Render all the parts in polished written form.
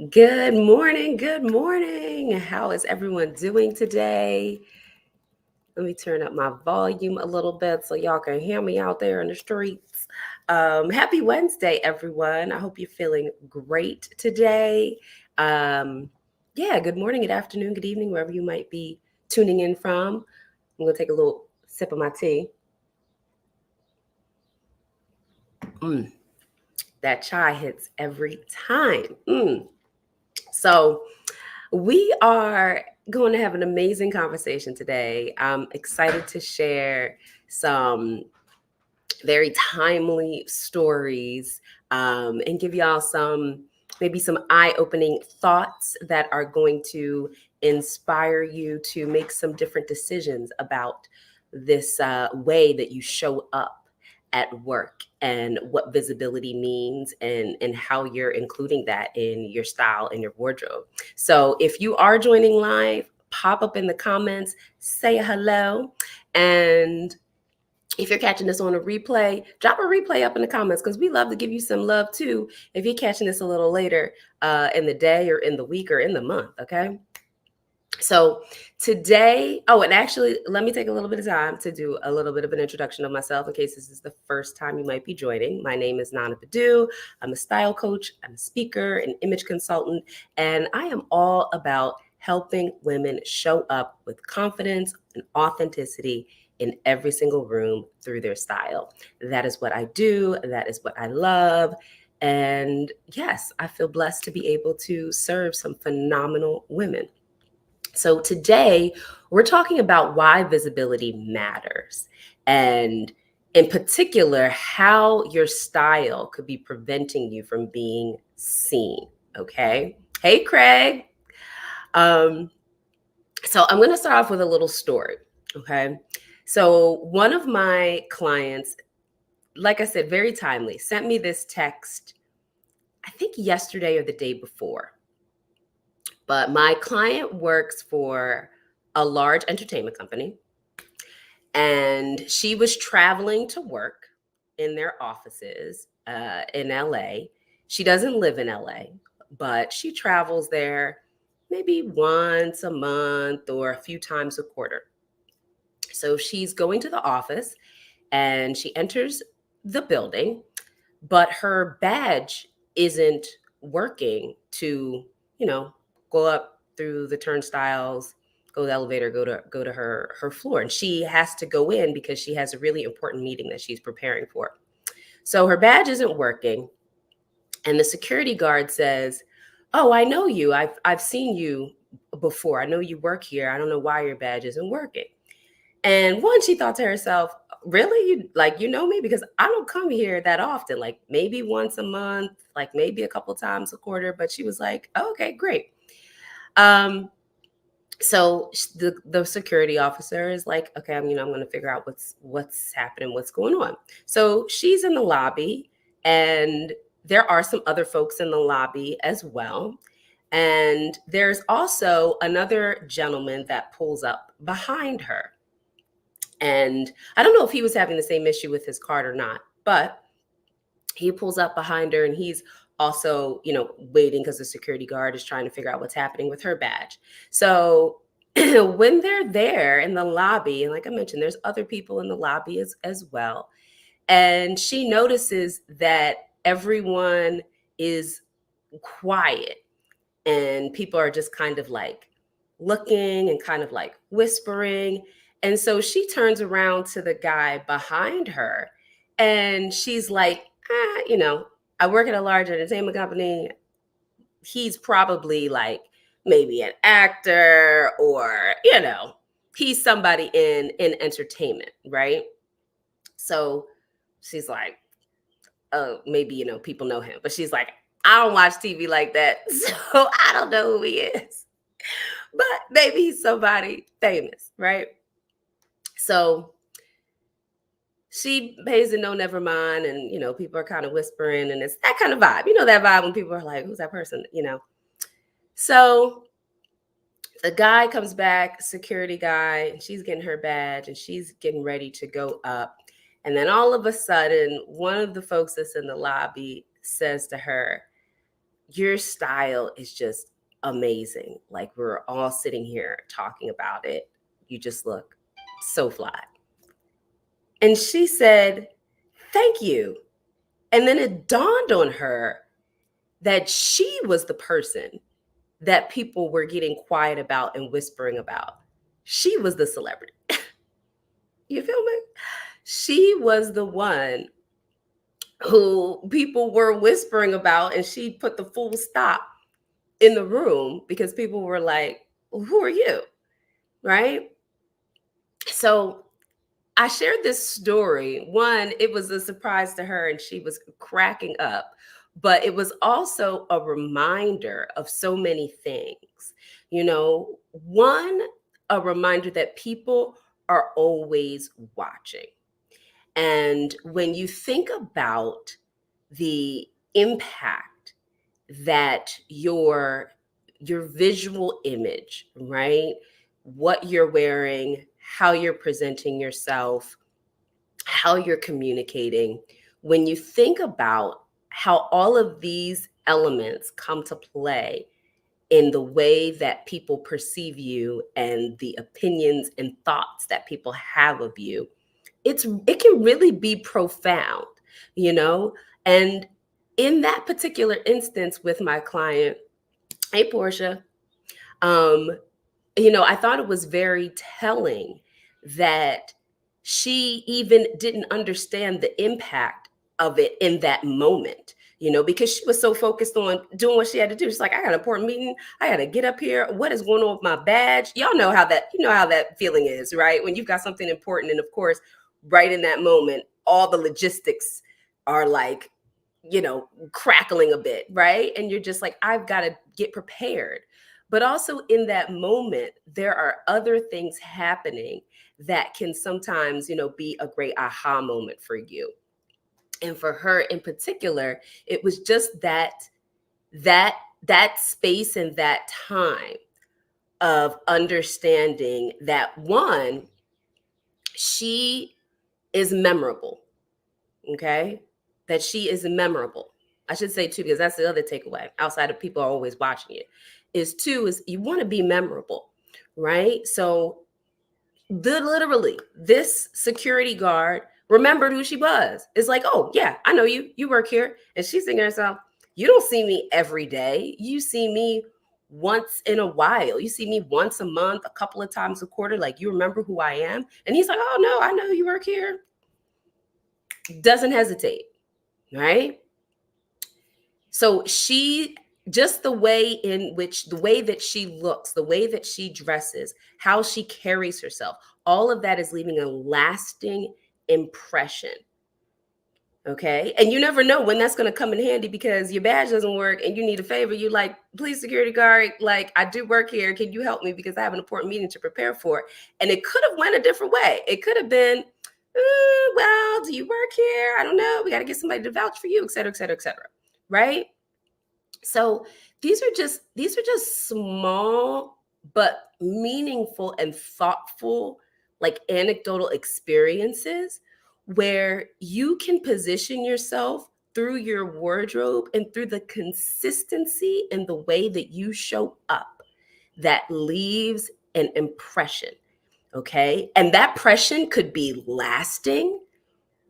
Good morning. Good morning. How is everyone doing today? Let me turn up my volume a little bit so y'all can hear me out there in the streets. Happy Wednesday, everyone. I hope you're feeling great today. Um, yeah, good morning, good afternoon, good evening, wherever you might be tuning in from. I'm going to take a little sip of my tea. Mm, that chai hits every time. So, we are going to have an amazing conversation today. I'm excited to share some very timely stories and give y'all maybe some eye opening thoughts that are going to inspire you to make some different decisions about this way that you show up at work and what visibility means and how you're including that in your style and your wardrobe. So if you are joining live, pop up in the comments, say hello, and if you're catching this on a replay, drop a replay up in the comments because we love to give you some love too. If you're catching this a little later in the day or in the week or in the month, okay? So today, and actually, let me take a little bit of time to do a little bit of an introduction of myself in case this is the first time you might be joining. My name is Nana Padu. I'm a style coach, I'm a speaker, an image consultant, and I am all about helping women show up with confidence and authenticity in every single room through their style. That is what I do, that is what I love. And yes, I feel blessed to be able to serve some phenomenal women. So today we're talking about why visibility matters and in particular how your style could be preventing you from being seen. Okay. Hey, Craig. Um, so I'm going to start off with a little story. Okay. So one of my clients, like I said, very timely, sent me this text, I think yesterday or the day before. But my client works for a large entertainment company, and she was traveling to work in their offices in LA. She doesn't live in LA, but she travels there maybe once a month or a few times a quarter. So she's going to the office and she enters the building, but her badge isn't working to, you know, go up through the turnstiles, go to the elevator, go to her floor. And she has to go in because she has a really important meeting that she's preparing for. So her badge isn't working. And the security guard says, "Oh, I know you. I've seen you before. I know you work here. I don't know why your badge isn't working." And one, she thought to herself, "Really? You know me? Because I don't come here that often, like maybe once a month, like maybe a couple times a quarter." But she was like, oh, "Okay, great." Um, so the security officer is like, "Okay, I'm going to figure out what's happening, what's going on." So she's in the lobby, and there are some other folks in the lobby as well. And there's also another gentleman that pulls up behind her. And I don't know if he was having the same issue with his card or not, but he pulls up behind her and he's also, waiting because the security guard is trying to figure out what's happening with her badge. So when they're there in the lobby, and like I mentioned, there's other people in the lobby as well. And she notices that everyone is quiet and people are just kind of like looking and kind of like whispering. And so she turns around to the guy behind her and she's like, I work at a large entertainment company. He's probably like maybe an actor or, he's somebody in entertainment, right? So she's like, oh, maybe, people know him. But she's like, I don't watch TV like that. So I don't know who he is. But maybe he's somebody famous, right? So she pays it no never mind. And, people are kind of whispering and it's that kind of vibe. You know, that vibe when people are like, who's that person? So the guy comes back, security guy, and she's getting her badge and she's getting ready to go up. And then all of a sudden, one of the folks that's in the lobby says to her, your style is just amazing. Like we're all sitting here talking about it. You just look so fly. And she said, thank you. And then it dawned on her that she was the person that people were getting quiet about and whispering about. She was the celebrity. You feel me? She was the one who people were whispering about, and she put the full stop in the room because people were like, who are you? Right? So I shared this story. One, it was a surprise to her and she was cracking up, but it was also a reminder of so many things. One, a reminder that people are always watching. And when you think about the impact that your visual image, right? What you're wearing, how you're presenting yourself, how you're communicating, when you think about how all of these elements come to play in the way that people perceive you and the opinions and thoughts that people have of you, it can really be profound, you know? And in that particular instance with my client, hey Portia, um, I thought it was very telling that she even didn't understand the impact of it in that moment, because she was so focused on doing what she had to do. She's like, I got an important meeting. I got to get up here. What is going on with my badge? Y'all know how that feeling is, right? When you've got something important. And of course, right in that moment, all the logistics are like, crackling a bit, right? And you're just like, I've got to get prepared. But also in that moment, there are other things happening that can sometimes, be a great aha moment for you. And for her in particular, it was just that space and that time of understanding that one, she is memorable. Okay. That she is memorable. I should say two, because that's the other takeaway outside of people are always watching you, is two, is you want to be memorable, right? So literally this security guard remembered who she was. It's like, oh yeah, I know you. You work here. And she's thinking to herself, you don't see me every day. You see me once in a while. You see me once a month, a couple of times a quarter. Like, you remember who I am? And he's like, oh no, I know you work here. Doesn't hesitate, right? So she, just the way that she looks, the way that she dresses, how she carries herself, all of that is leaving a lasting impression. Okay. And you never know when that's going to come in handy, because your badge doesn't work and you need a favor. You're like, please, security guard, like, I do work here. Can you help me? Because I have an important meeting to prepare for. And it could have went a different way. It could have been, well, do you work here? I don't know. We got to get somebody to vouch for you, et cetera, et cetera, et cetera. Right. So these are just small but meaningful and thoughtful, like, anecdotal experiences where you can position yourself through your wardrobe and through the consistency and the way that you show up that leaves an impression. Okay. And that impression could be lasting,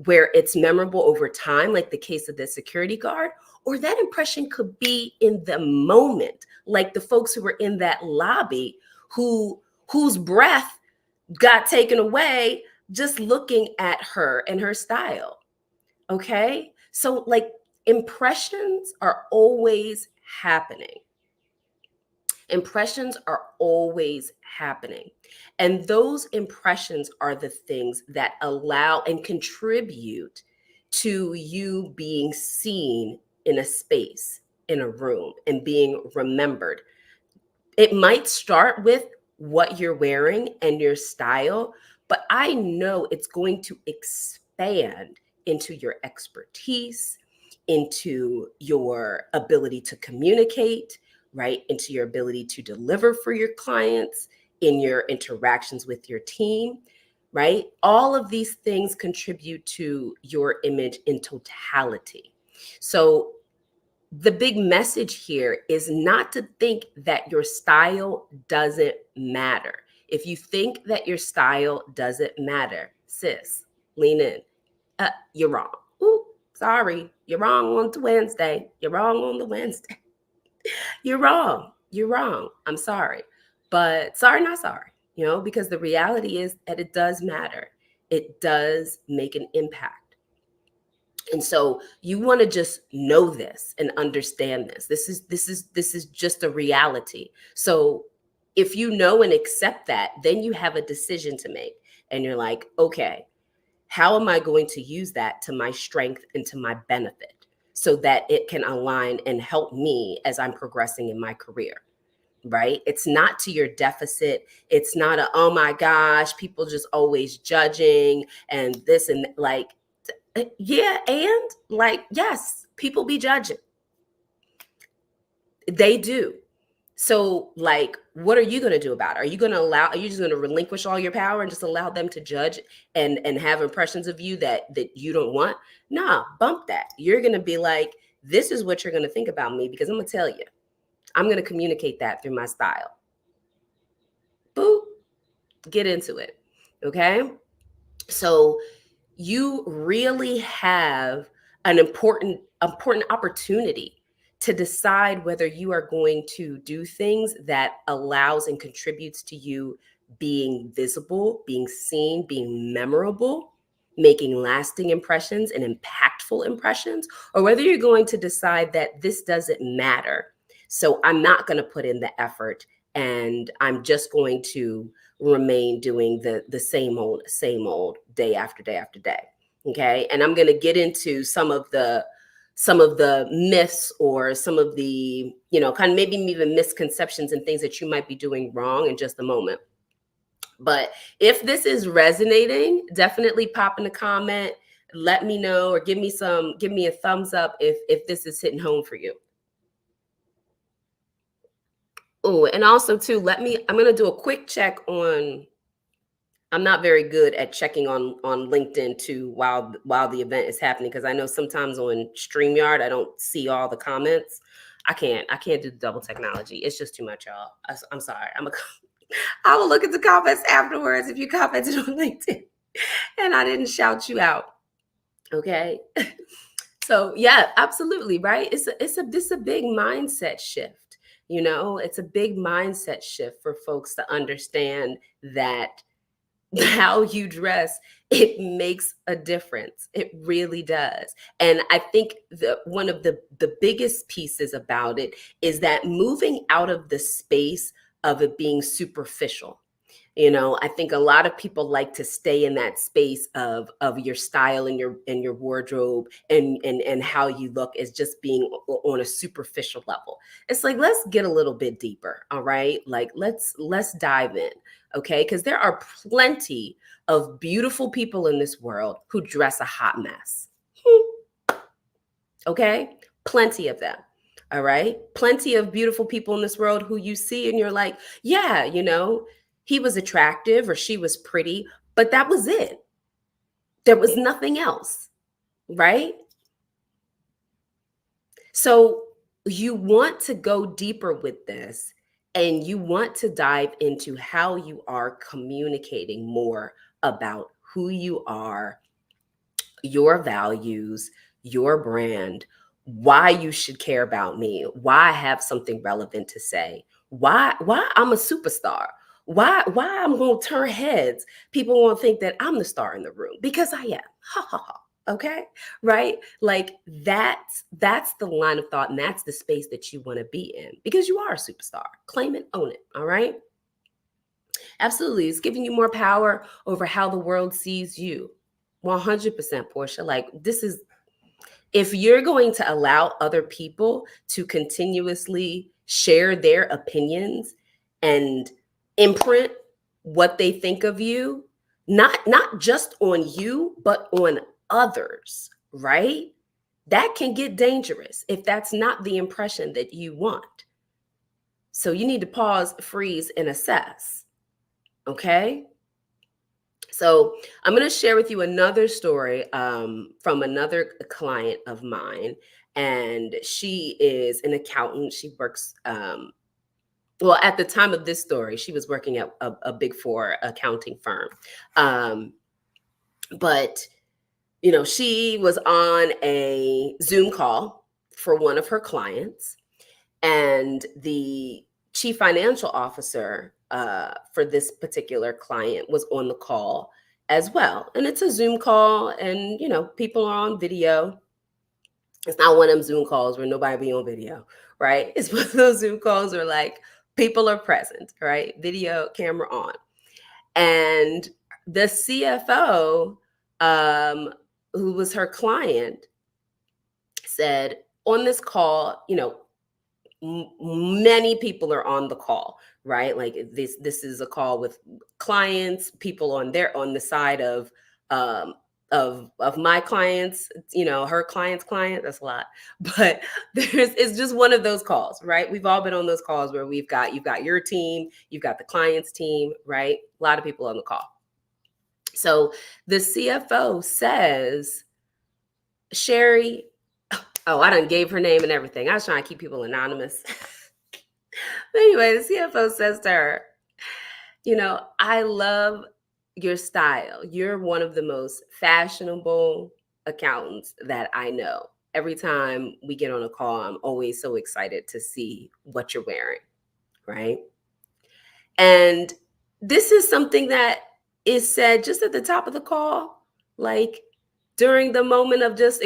where it's memorable over time, like the case of the security guard, or that impression could be in the moment, like the folks who were in that lobby whose breath got taken away just looking at her and her style. Okay? So, like, impressions are always happening. Impressions are always happening. And those impressions are the things that allow and contribute to you being seen in a space, in a room, and being remembered. It might start with what you're wearing and your style, but I know it's going to expand into your expertise, into your ability to communicate, right? Into your ability to deliver for your clients, in your interactions with your team, right? All of these things contribute to your image in totality. So the big message here is not to think that your style doesn't matter. If you think that your style doesn't matter, sis, lean in. You're wrong. Ooh, sorry. You're wrong on the Wednesday. You're wrong on the Wednesday. You're wrong. You're wrong. I'm sorry. But sorry, not sorry, because the reality is that it does matter. It does make an impact. And so you want to just know this and understand this. This is just a reality. So if you know and accept that, then you have a decision to make. And you're like, okay, how am I going to use that to my strength and to my benefit so that it can align and help me as I'm progressing in my career? Right? It's not to your deficit. It's not a, oh my gosh, people just always judging and this and like, yeah. And like, yes, people be judging. They do. So like, what are you going to do about it? Are you just going to relinquish all your power and just allow them to judge and have impressions of you that you don't want? Nah, bump that. You're going to be like, this is what you're going to think about me, because I'm going to tell you, I'm going to communicate that through my style. Boop, get into it. Okay. So you really have an important opportunity to decide whether you are going to do things that allows and contributes to you being visible, being seen, being memorable, making lasting impressions and impactful impressions, or whether you're going to decide that this doesn't matter. So I'm not going to put in the effort and I'm just going to remain doing the same old day after day after day. Okay. And I'm going to get into some of the myths or some of the, kind of maybe even misconceptions and things that you might be doing wrong in just a moment. But if this is resonating, definitely pop in the comment, let me know, or give me a thumbs up if this is hitting home for you. Oh, and also too, I'm going to do a quick check on, I'm not very good at checking on LinkedIn too while the event is happening, because I know sometimes on StreamYard I don't see all the comments. I can't do the double technology. It's just too much, y'all. I'm sorry. I will look at the comments afterwards if you commented on LinkedIn and I didn't shout you out. Okay. So yeah, absolutely, right? This is a big mindset shift. It's a big mindset shift for folks to understand that how you dress, it makes a difference. It really does. And I think one of the biggest pieces about it is that moving out of the space of it being superficial. I think a lot of people like to stay in that space of your style and your wardrobe and how you look as just being on a superficial level. It's like, let's get a little bit deeper. All right. Like, let's dive in. Okay. Because there are plenty of beautiful people in this world who dress a hot mess. Okay. Plenty of them. All right. Plenty of beautiful people in this world who you see and you're like, yeah, he was attractive or she was pretty, but that was it. There was nothing else, right? So you want to go deeper with this, and you want to dive into how you are communicating more about who you are, your values, your brand, why you should care about me, why I have something relevant to say, why I'm a superstar, why I'm going to turn heads. People won't think that I'm the star in the room, because I am. Ha ha ha. Okay? Right? Like that's the line of thought, and that's the space that you want to be in, because you are a superstar. Claim it, own it. All right? Absolutely. It's giving you more power over how the world sees you. 100%, Portia. Like, if you're going to allow other people to continuously share their opinions and imprint what they think of you, not just on you, but on others, right? That can get dangerous if that's not the impression that you want. So you need to pause, freeze, and assess. Okay? So I'm going to share with you another story from another client of mine. and she is an accountant. She works, well, at the time of this story, she was working at a Big Four accounting firm. Um, but, she was on a Zoom call for one of her clients, and the chief financial officer for this particular client was on the call as well. And it's a Zoom call, and, people are on video. It's not one of them Zoom calls where nobody be on video, right? It's one of those Zoom calls where like people are present, right? Video, camera on. And the CFO, who was her client, said on this call, many people are on the call, right? Like this is a call with clients, people on the side um of my clients, her client's client. That's a lot. But it's just one of those calls, right? We've all been on those calls where you've got your team, you've got the client's team, right? A lot of people on the call. So the CFO says, Sherry, oh, I done gave her name and everything. I was trying to keep people anonymous. But anyway, the CFO says to her, I love your style. You're one of the most fashionable accountants that I know. Every time we get on a call, I'm always so excited to see what you're wearing, right? And this is something that is said just at the top of the call, like during the moment of just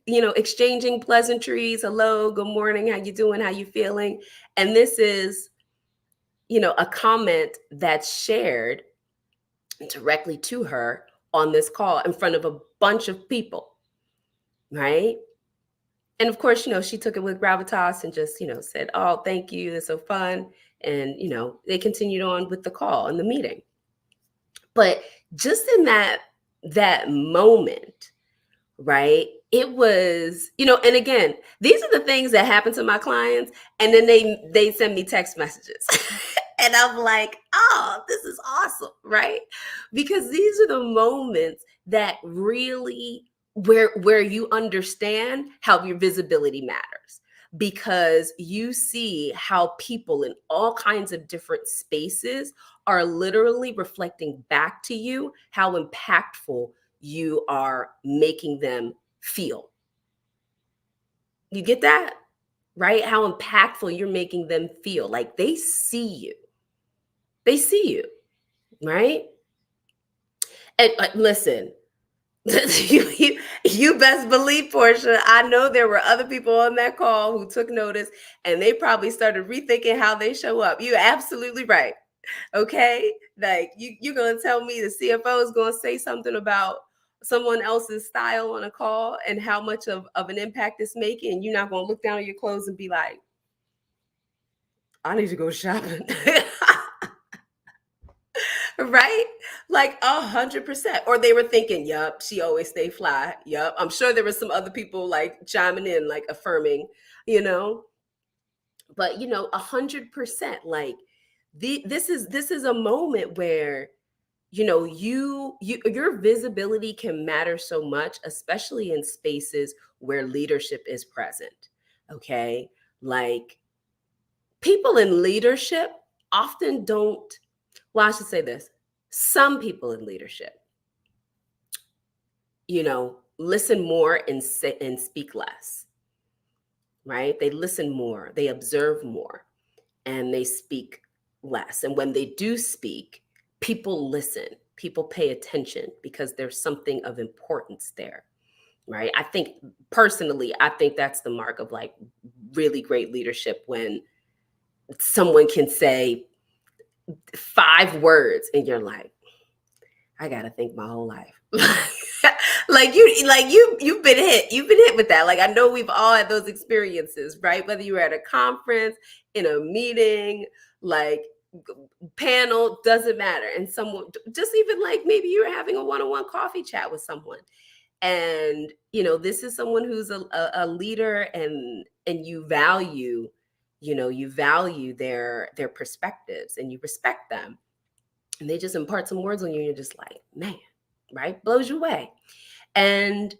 exchanging pleasantries. Hello, good morning, how you doing, how you feeling? And this is a comment that's shared directly to her on this call in front of a bunch of people, right? And of course, she took it with gravitas and just said, oh, thank you, that's so fun. And they continued on with the call and the meeting. But just in that moment, right, it was, and again, these are the things that happen to my clients, and then they send me text messages. And I'm like, oh, this is awesome, right? Because these are the moments that really where you understand how your visibility matters, because you see how people in all kinds of different spaces are literally reflecting back to you how impactful you are making them feel. You get that? Right? How impactful you're making them feel. Like they see you. They see you, right? And listen, you best believe, Portia, I know there were other people on that call who took notice, and they probably started rethinking how they show up. You're absolutely right. Okay? Like you're going to tell me the CFO is going to say something about someone else's style on a call and how much of an impact it's making, and you're not going to look down at your clothes and be like, I need to go shopping. Right? Like 100%. Or they were thinking, yup, she always stay fly. Yup. I'm sure there were some other people like chiming in, like affirming, but 100%. Like this is a moment where your visibility can matter so much, especially in spaces where leadership is present. Okay. Like people in leadership often don't, well, I should say this. Some people in leadership, listen more and speak less, right? They listen more, they observe more, and they speak less. And when they do speak, people listen, people pay attention because there's something of importance there, right? I think personally, I think that's the mark of like really great leadership, when someone can say 5 words and you're like, I gotta think my whole life. You've been hit with that. Like I know we've all had those experiences, right? Whether you were at a conference, in a meeting, like panel, doesn't matter. And someone, just even like maybe you're having a one-on-one coffee chat with someone, and this is someone who's a leader, and you value their perspectives, and you respect them, and they just impart some words on you, and you're just like, man, right? Blows you away. And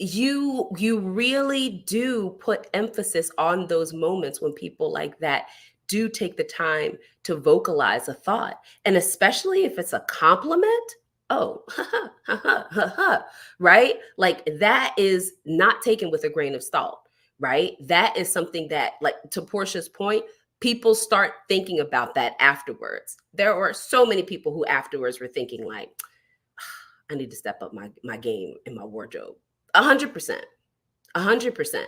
you really do put emphasis on those moments when people like that do take the time to vocalize a thought, and especially if it's a compliment. Oh, right? Like that is not taken with a grain of salt, right? That is something that, like, to Portia's point, people start thinking about that afterwards. There were so many people who afterwards were thinking like, I need to step up my game in my wardrobe. 100%. 100%.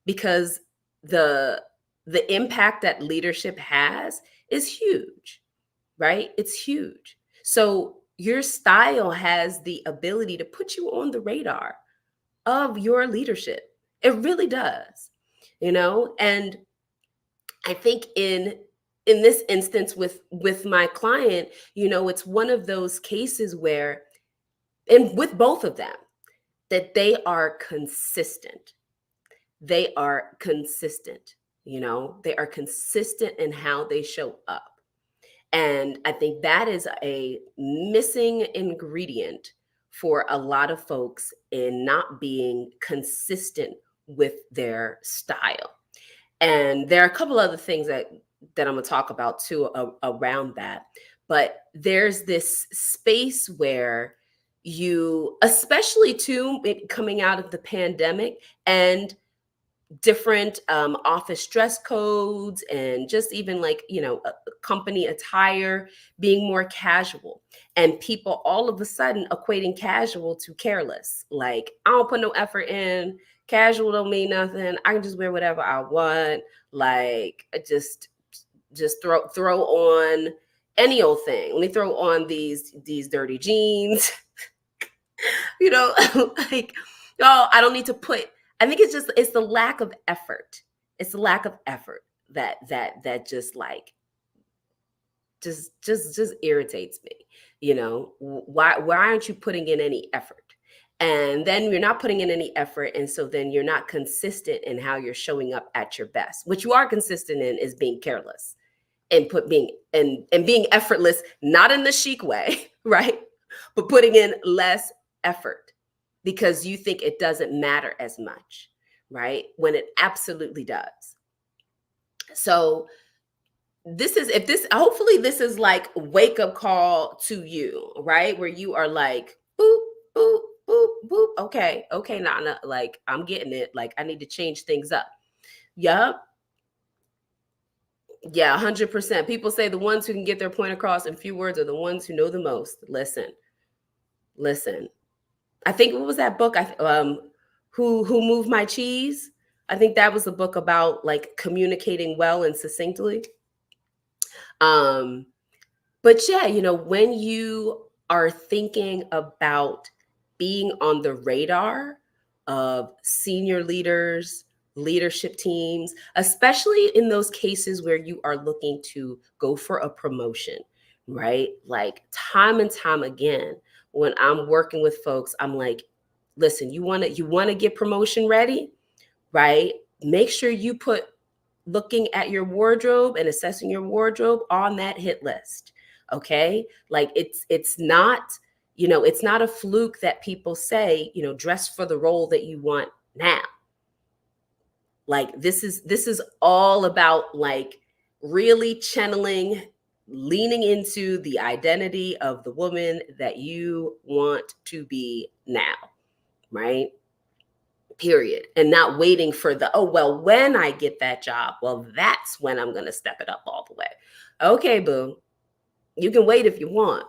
Because the the impact that leadership has is huge, right? It's huge. So your style has the ability to put you on the radar of your leadership. It really does. And I think in this instance with my client, it's one of those cases where, and with both of them, that they are consistent. They are consistent. They are consistent in how they show up. And I think that is a missing ingredient for a lot of folks in not being consistent with their style. And there are a couple other things that I'm going to talk about too around that. But there's this space where you, especially too, coming out of the pandemic and different office dress codes, and just even like company attire being more casual, and people all of a sudden equating casual to careless. Like, I don't put no effort in, casual don't mean nothing, I can just wear whatever I want, like just throw on any old thing. Let me throw on these dirty jeans. Like, oh, I don't need to put. I think it's the lack of effort. It's the lack of effort that just like just irritates me. Why aren't you putting in any effort? And then you're not putting in any effort, and so then you're not consistent in how you're showing up at your best. What you are consistent in is being careless and being effortless, not in the chic way, right? But putting in less effort because you think it doesn't matter as much, right? When it absolutely does. So hopefully this is like a wake up call to you, right? Where you are like, boop, boop, boop, boop. Okay, Nana, like, I'm getting it. Like, I need to change things up. Yup. Yeah, 100%. People say the ones who can get their point across in few words are the ones who know the most. Listen. I think, what was that book? Who Moved My Cheese? I think that was the book about like communicating well and succinctly. But yeah, when you are thinking about being on the radar of senior leaders, leadership teams, especially in those cases where you are looking to go for a promotion, right? Like, time and time again, when I'm working with folks, I'm like, listen, you want to get promotion ready, right? Make sure you put looking at your wardrobe and assessing your wardrobe on that hit list. Okay? Like, it's not, it's not a fluke that people say, dress for the role that you want now. Like, this is all about like really channeling, leaning into the identity of the woman that you want to be now, right? Period. And not waiting for when I get that job, well, that's when I'm going to step it up all the way. Okay, boo. You can wait if you want,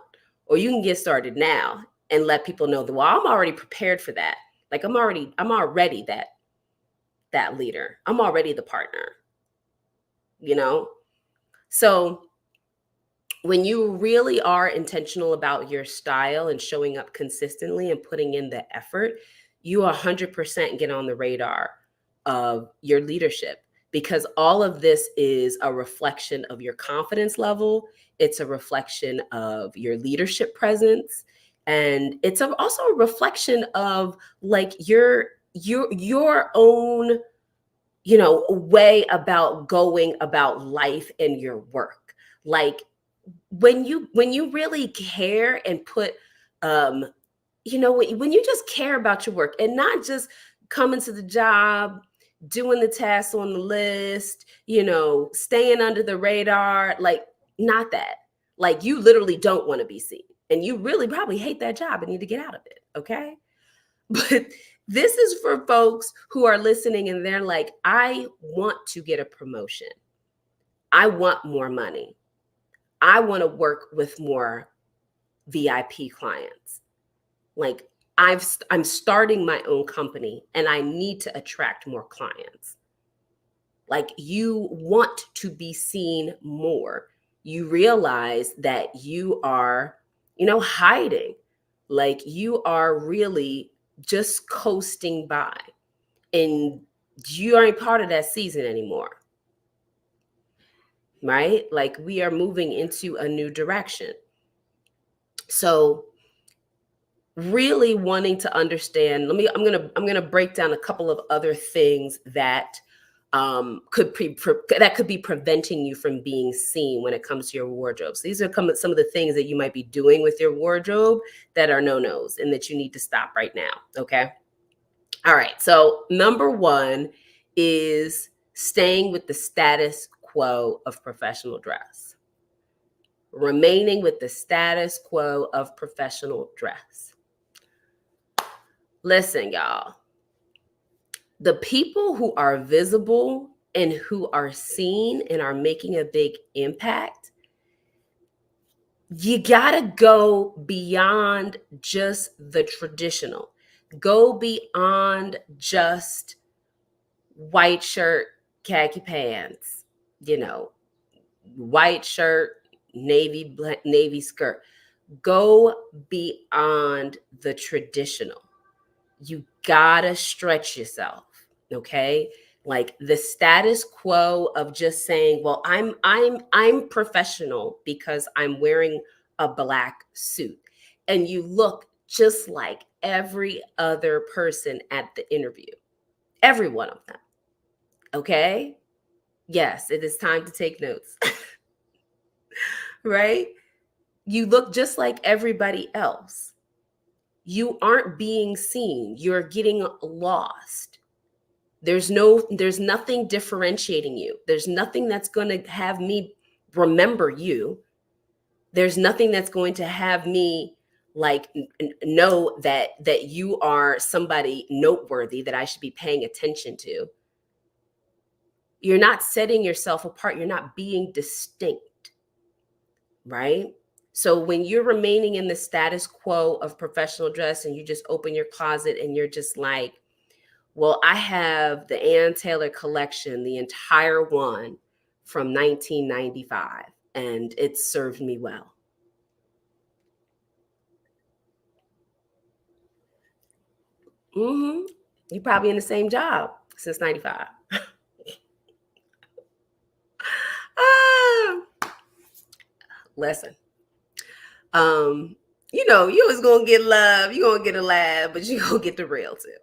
or you can get started now and let people know that, well, I'm already prepared for that. Like, I'm already that leader. I'm already the partner, So when you really are intentional about your style and showing up consistently and putting in the effort, you 100% get on the radar of your leadership, because all of this is a reflection of your confidence level. It's a reflection of your leadership presence. And it's also a reflection of like your own, way about going about life and your work. Like, when you really care and put when you just care about your work and not just coming to the job, doing the tasks on the list, staying under the radar, like not that. Like you literally don't want to be seen and you really probably hate that job and need to get out of it. Okay. But this is for folks who are listening and they're like, I want to get a promotion. I want more money. I want to work with more VIP clients. Like I'm starting my own company and I need to attract more clients. Like you want to be seen more. You realize that you are, hiding. Like you are really just coasting by and you aren't part of that season anymore. Right? Like we are moving into a new direction. So really wanting to understand, I'm gonna break down a couple of other things that could be preventing you from being seen when it comes to your wardrobe. So these are some of the things that you might be doing with your wardrobe that are no-nos and that you need to stop right now. Okay. All right. So number one is staying with the status quo of professional dress. Remaining with the status quo of professional dress. Listen, y'all. The people who are visible and who are seen and are making a big impact, you gotta go beyond just the traditional. Go beyond just white shirt, khaki pants, white shirt, navy skirt. Go beyond the traditional. You gotta stretch yourself, okay? Like the status quo of just saying, well, I'm professional because I'm wearing a black suit. And you look just like every other person at the interview. Every one of them. Okay? Yes, it is time to take notes. Right? You look just like everybody else. You aren't being seen. You're getting lost. There's nothing differentiating you. There's nothing that's going to have me remember you. There's nothing that's going to have me like know that you are somebody noteworthy that I should be paying attention to. You're not setting yourself apart. You're not being distinct, right? So when you're remaining in the status quo of professional dress and you just open your closet and you're just like, well, I have the Ann Taylor collection, the entire one from 1995, and it served me well. You're probably in the same job since 95. Listen, you was gonna get love, you gonna get a laugh, but you gonna get the real too.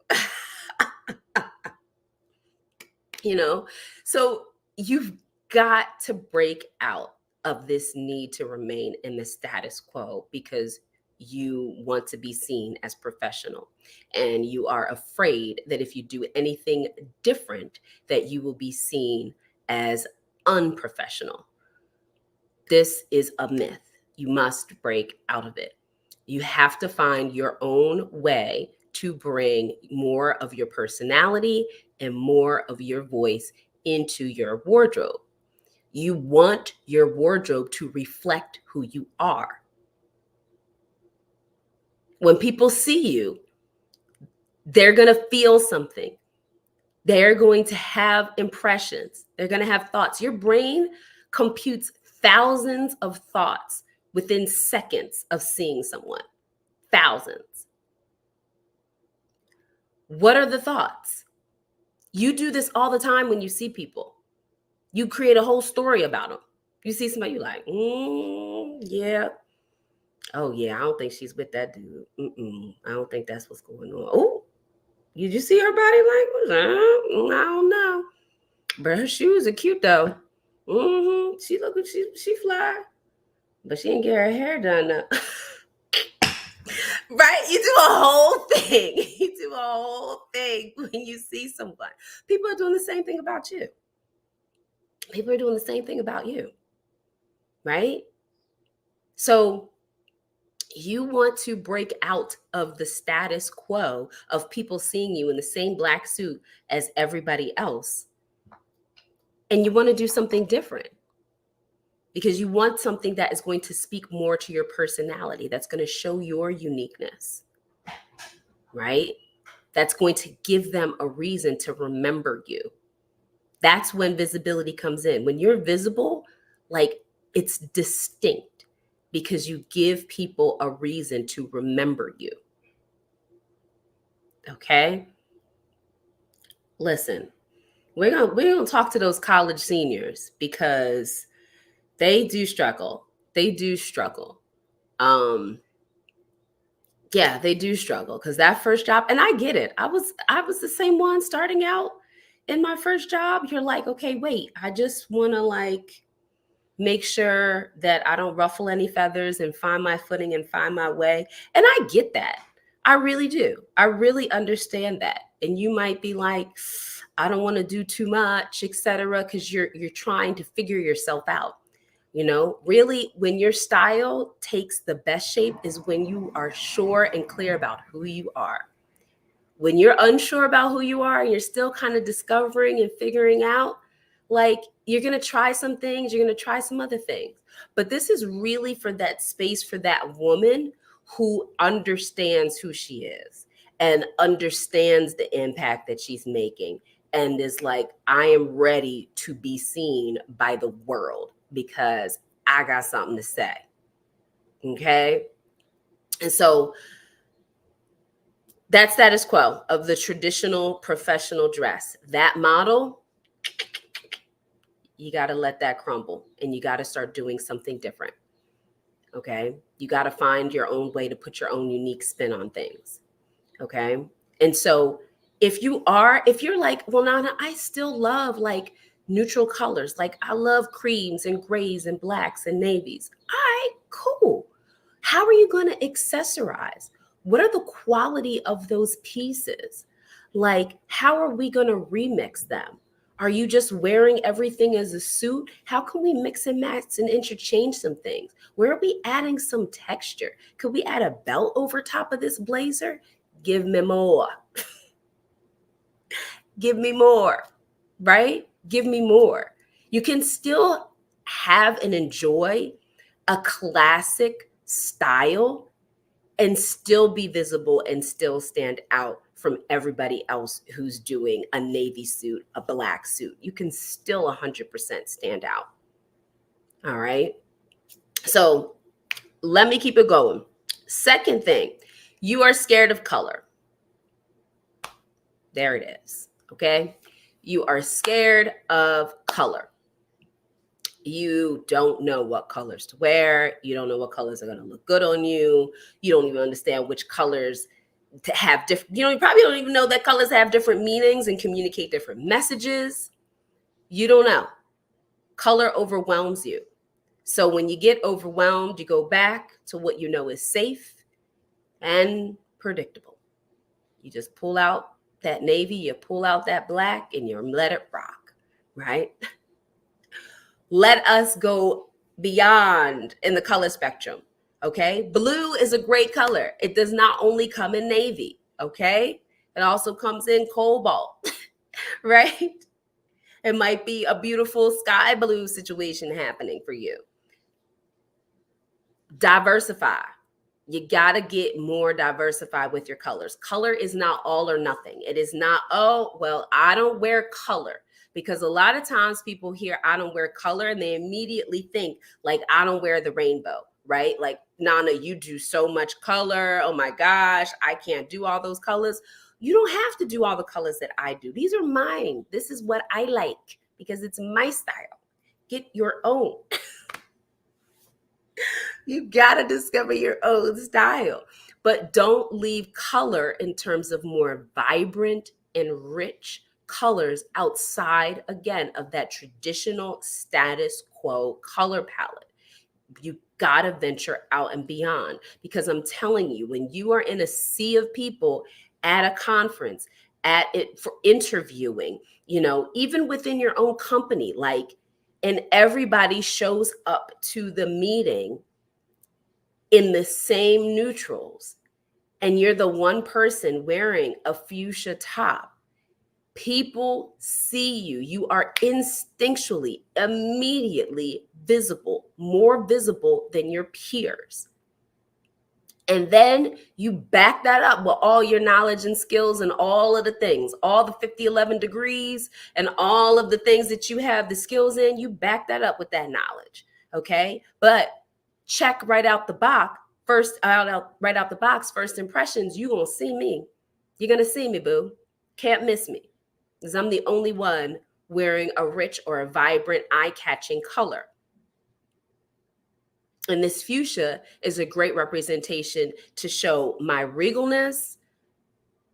So you've got to break out of this need to remain in the status quo because you want to be seen as professional and you are afraid that if you do anything different that you will be seen as unprofessional. This is a myth. You must break out of it. You have to find your own way to bring more of your personality and more of your voice into your wardrobe. You want your wardrobe to reflect who you are. When people see you, they're going to feel something. They're going to have impressions. They're going to have thoughts. Your brain computes thousands of thoughts within seconds of seeing someone. Thousands. What are the thoughts? You do this all the time when you see people. You create a whole story about them. You see somebody, you like, yeah. Oh, yeah, I don't think she's with that dude. I don't think that's what's going on. Oh, did you see her body language? I don't know. But her shoes are cute, though. She look good. She fly. But she didn't get her hair done up. Right? You do a whole thing. You do a whole thing when you see someone. People are doing the same thing about you. People are doing the same thing about you. Right? So you want to break out of the status quo of people seeing you in the same black suit as everybody else. And you want to do something different because you want something that is going to speak more to your personality, that's going to show your uniqueness, right? That's going to give them a reason to remember you. That's when visibility comes in. When you're visible, like, it's distinct because you give people a reason to remember you. Okay? Listen, we're gonna talk to those college seniors because they do struggle. They do struggle. Yeah, they do struggle because that first job, and I get it. I was the same one starting out in my first job. You're like, okay, wait, I just want to like make sure that I don't ruffle any feathers and find my footing and find my way. And I get that. I really do. I really understand that. And you might be like, I don't want to do too much, etc., because you're trying to figure yourself out. Really, when your style takes the best shape is when you are sure and clear about who you are. When you're unsure about who you are and you're still kind of discovering and figuring out, like, you're going to try some things, you're going to try some other things. But this is really for that space for that woman who understands who she is and understands the impact that she's making and is like, I am ready to be seen by the world because I got something to say. Okay. And so that status quo of the traditional professional dress, that model, you got to let that crumble and you got to start doing something different. Okay. You got to find your own way to put your own unique spin on things. Okay. And so if you're like, well, Nana, I still love like neutral colors. Like, I love creams and grays and blacks and navies. All right, cool. How are you going to accessorize? What are the quality of those pieces? Like, how are we going to remix them? Are you just wearing everything as a suit? How can we mix and match and interchange some things? Where are we adding some texture? Could we add a belt over top of this blazer? Give me more. Give me more, right? Give me more. You can still have and enjoy a classic style and still be visible and still stand out from everybody else who's doing a navy suit, a black suit. You can still 100% stand out. All right. So let me keep it going. Second thing, you are scared of color. There it is. Okay. You are scared of color. You don't know what colors to wear. You don't know what colors are going to look good on you. You don't even understand which colors to have different, you probably don't even know that colors have different meanings and communicate different messages. You don't know. Color overwhelms you. So when you get overwhelmed, you go back to what you know is safe and predictable. You just pull out that navy, you pull out that black, and you let it rock, right? Let us go beyond in the color spectrum. Okay. Blue is a great color. It does not only come in navy. Okay. It also comes in cobalt, right? It might be a beautiful sky blue situation happening for you. Diversify. You got to get more diversified with your colors. Color is not all or nothing. It is not, oh, well, I don't wear color. Because a lot of times people hear I don't wear color and they immediately think like I don't wear the rainbow, right? Like, Nana, you do so much color. Oh my gosh, I can't do all those colors. You don't have to do all the colors that I do. These are mine. This is what I like because it's my style. Get your own. You got to discover your own style, but don't leave color in terms of more vibrant and rich colors outside, again, of that traditional status quo color palette. You gotta venture out and beyond, because I'm telling you, when you are in a sea of people at a conference, at it for interviewing, even within your own company, like, and everybody shows up to the meeting in the same neutrals, and you're the one person wearing a fuchsia top, people see you. You are instinctually, immediately visible, more visible than your peers. And then you back that up with all your knowledge and skills and all of the things, all the 5011 degrees and all of the things that you have the skills in, you back that up with that knowledge. Okay. But check right out the box, right out the box, first impressions, you're going to see me. You're going to see me, boo. Can't miss me, because I'm the only one wearing a rich or a vibrant, eye-catching color. And this fuchsia is a great representation to show my regalness,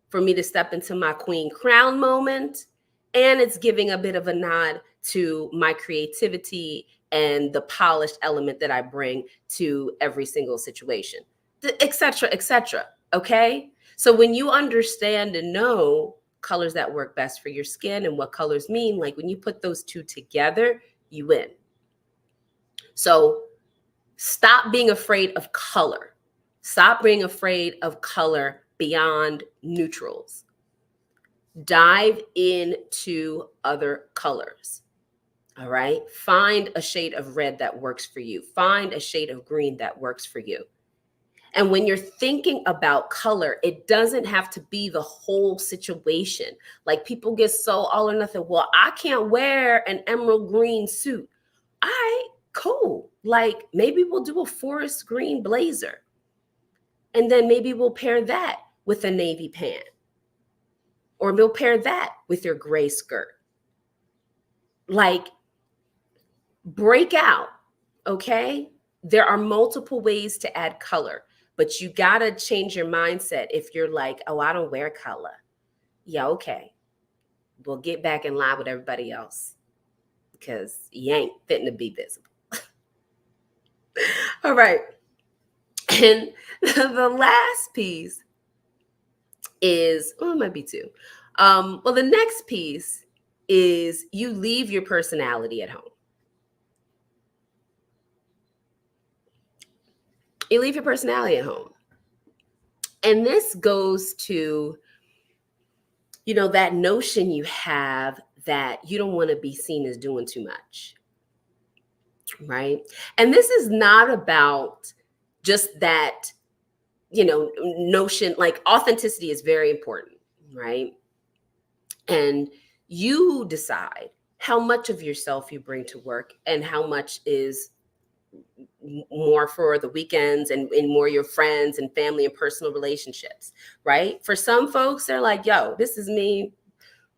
for me to step into my queen crown moment. And it's giving a bit of a nod to my creativity and the polished element that I bring to every single situation, et cetera, et cetera. Okay. So when you understand and know colors that work best for your skin and what colors mean, like when you put those two together, you win. So stop being afraid of color. Stop being afraid of color beyond neutrals. Dive into other colors. All right. Find a shade of red that works for you. Find a shade of green that works for you. And when you're thinking about color, it doesn't have to be the whole situation. Like, people get so all or nothing. Well, I can't wear an emerald green suit. All right, cool. Like, maybe we'll do a forest green blazer. And then maybe we'll pair that with a navy pant. Or we'll pair that with your gray skirt. Like, break out, okay? There are multiple ways to add color, but you gotta change your mindset. If you're like, oh, I don't wear color. Yeah, okay. We'll get back in line with everybody else, because you ain't fitting to be visible. All right. And the last piece is, it might be two. Well, the next piece is you leave your personality at home. You leave your personality at home. And this goes to, that notion you have that you don't want to be seen as doing too much. Right? And this is not about just that, notion. Like, authenticity is very important, right? And you decide how much of yourself you bring to work and how much is more for the weekends and more your friends and family and personal relationships, right? For some folks, they're like, yo, this is me.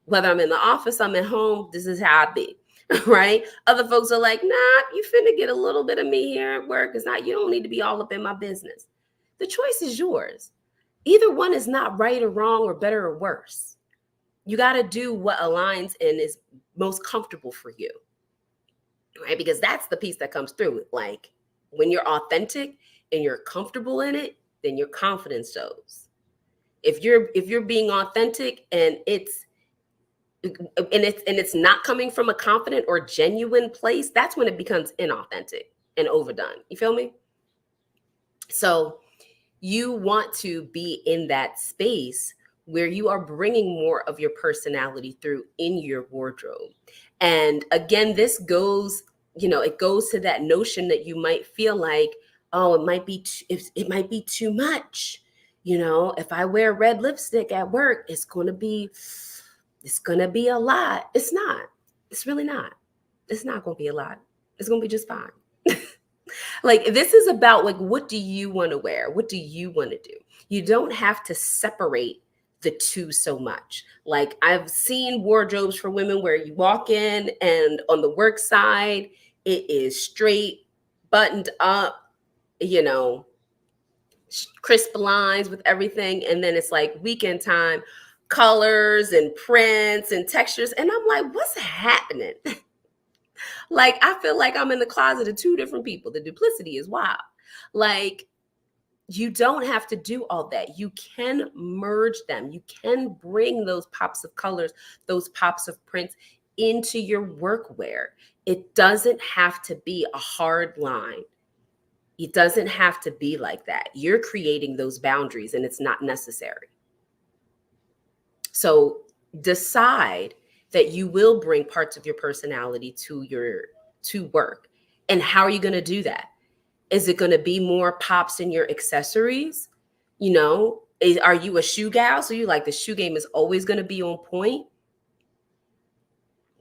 Whether I'm in the office, I'm at home, this is how I be, right? Other folks are like, nah, you finna get a little bit of me here at work. It's not, you don't need to be all up in my business. The choice is yours. Either one is not right or wrong or better or worse. You got to do what aligns and is most comfortable for you, right? Because that's the piece that comes through. Like, when you're authentic and you're comfortable in it, then your confidence shows. If you're being authentic and it's not coming from a confident or genuine place, that's when it becomes inauthentic and overdone. You feel me? So you want to be in that space where you are bringing more of your personality through in your wardrobe. And again, this goes, it goes to that notion that you might feel like, oh, it might be too much. If I wear red lipstick at work, it's going to be a lot. It's not. It's really not. It's not going to be a lot. It's going to be just fine. Like, this is about, like, what do you want to wear? What do you want to do? You don't have to separate the two so much. Like, I've seen wardrobes for women where you walk in and on the work side, it is straight, buttoned up, crisp lines with everything. And then it's like weekend time, colors and prints and textures. And I'm like, what's happening? Like, I feel like I'm in the closet of two different people. The duplicity is wild. Like, you don't have to do all that. You can merge them. You can bring those pops of colors, those pops of prints into your workwear. It doesn't have to be a hard line. It doesn't have to be like that. You're creating those boundaries and it's not necessary. So decide that you will bring parts of your personality to work. And how are you going to do that? Is it going to be more pops in your accessories? You know, are you a shoe gal? So you like the shoe game is always going to be on point?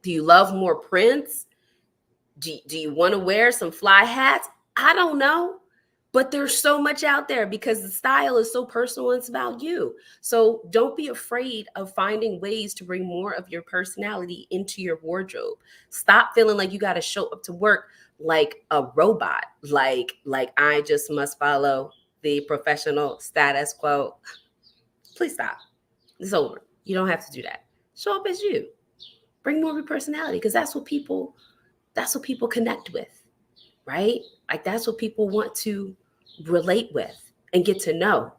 Do you love more prints? Do you want to wear some fly hats? I don't know. But there's so much out there because the style is so personal. It's about you. So don't be afraid of finding ways to bring more of your personality into your wardrobe. Stop feeling like you got to show up to work like a robot, like I just must follow the professional status quo. Please stop. It's over. You don't have to do that. Show up as you. Bring more of your personality because that's what people connect with, right? Like that's what people want to relate with and get to know.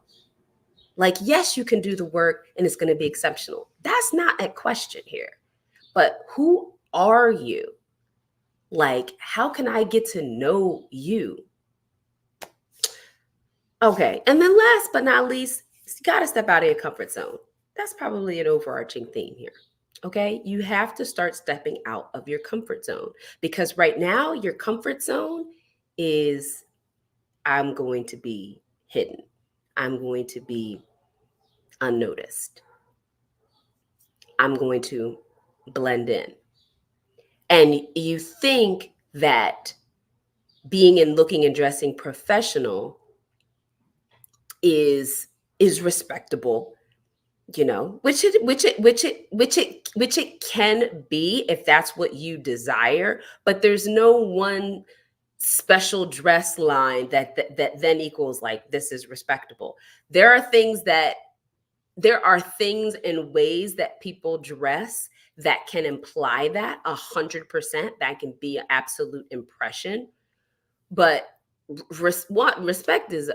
Like, yes, you can do the work and it's going to be exceptional. That's not a question here. But who are you? Like, how can I get to know you? Okay. And then last but not least, you got to step out of your comfort zone. That's probably an overarching theme here. Okay. You have to start stepping out of your comfort zone because right now your comfort zone is I'm going to be hidden. I'm going to be unnoticed. I'm going to blend in. And you think that being and looking and dressing professional is respectable, you know, which it can be if that's what you desire, but there's no one special dress line that then equals like this is respectable. There are things and ways that people dress that can imply that 100%. That can be an absolute impression, but what respect is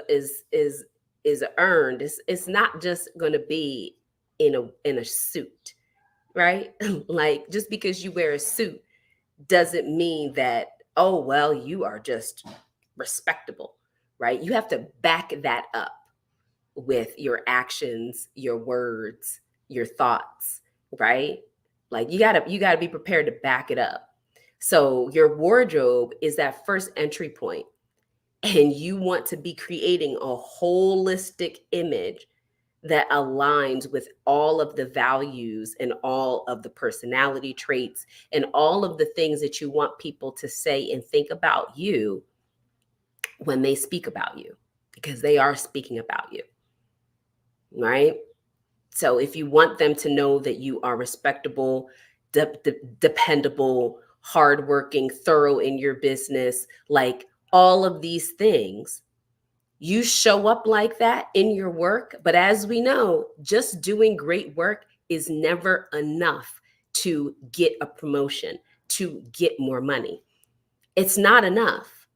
earned. It's not just going to be in a suit, right? Like just because you wear a suit doesn't mean that, oh well, you are just respectable, right? You have to back that up with your actions, your words, your thoughts, right? Like you got to be prepared to back it up. So your wardrobe is that first entry point, and you want to be creating a holistic image that aligns with all of the values and all of the personality traits and all of the things that you want people to say and think about you when they speak about you, because they are speaking about you, right? So if you want them to know that you are respectable, dependable, hardworking, thorough in your business, like all of these things, you show up like that in your work. But as we know, just doing great work is never enough to get a promotion, to get more money. It's not enough.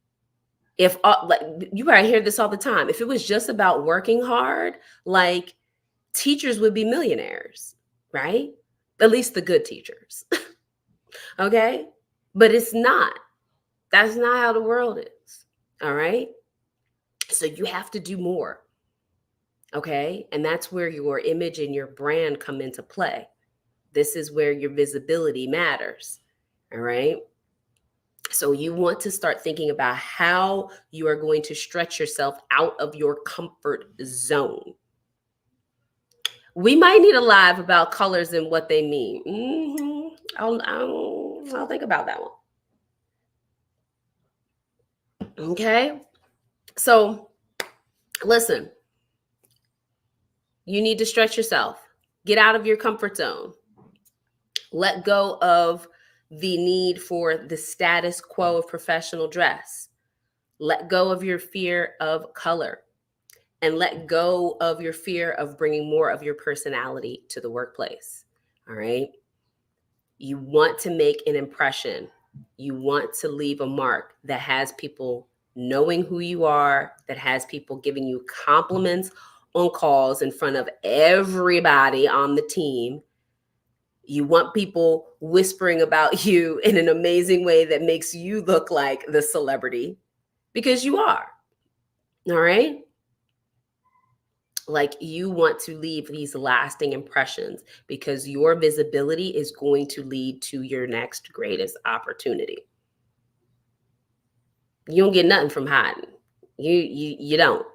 If like you probably hear this all the time, if it was just about working hard, like teachers would be millionaires, right? At least the good teachers. Okay? But it's not. That's not how the world is. All right? So you have to do more. Okay? And that's where your image and your brand come into play. This is where your visibility matters. All right? So you want to start thinking about how you are going to stretch yourself out of your comfort zone. We might need a live about colors and what they mean. I'll think about that one. Okay. So listen, you need to stretch yourself. Get out of your comfort zone. Let go of the need for the status quo of professional dress. Let go of your fear of color. And let go of your fear of bringing more of your personality to the workplace. All right. You want to make an impression. You want to leave a mark that has people knowing who you are, that has people giving you compliments on calls in front of everybody on the team. You want people whispering about you in an amazing way that makes you look like the celebrity, because you are. All right. Like, you want to leave these lasting impressions because your visibility is going to lead to your next greatest opportunity. You don't get nothing from hiding. You don't.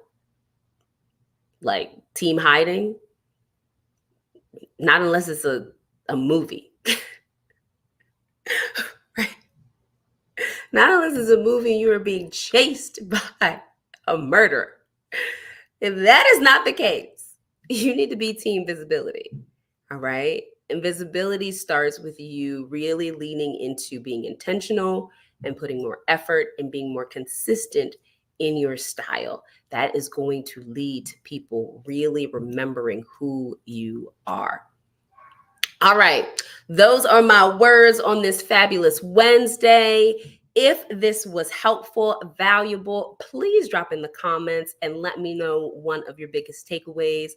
Like, team hiding, not unless it's a movie. Right? Not unless it's a movie and you are being chased by a murderer. If that is not the case, you need to be team visibility. All right. And visibility starts with you really leaning into being intentional and putting more effort and being more consistent in your style. That is going to lead to people really remembering who you are. All right. Those are my words on this fabulous Wednesday. If this was helpful, valuable, please drop in the comments and let me know one of your biggest takeaways.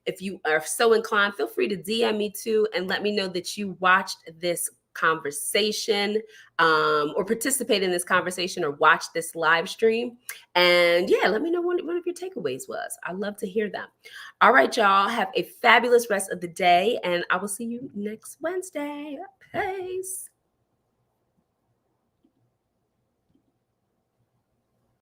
If you are so inclined, feel free to DM me too and let me know that you watched this conversation, or participate in this conversation, or watch this live stream. And yeah, let me know what one of your takeaways was. I'd love to hear them. All right, y'all. Have a fabulous rest of the day, and I will see you next Wednesday. Peace.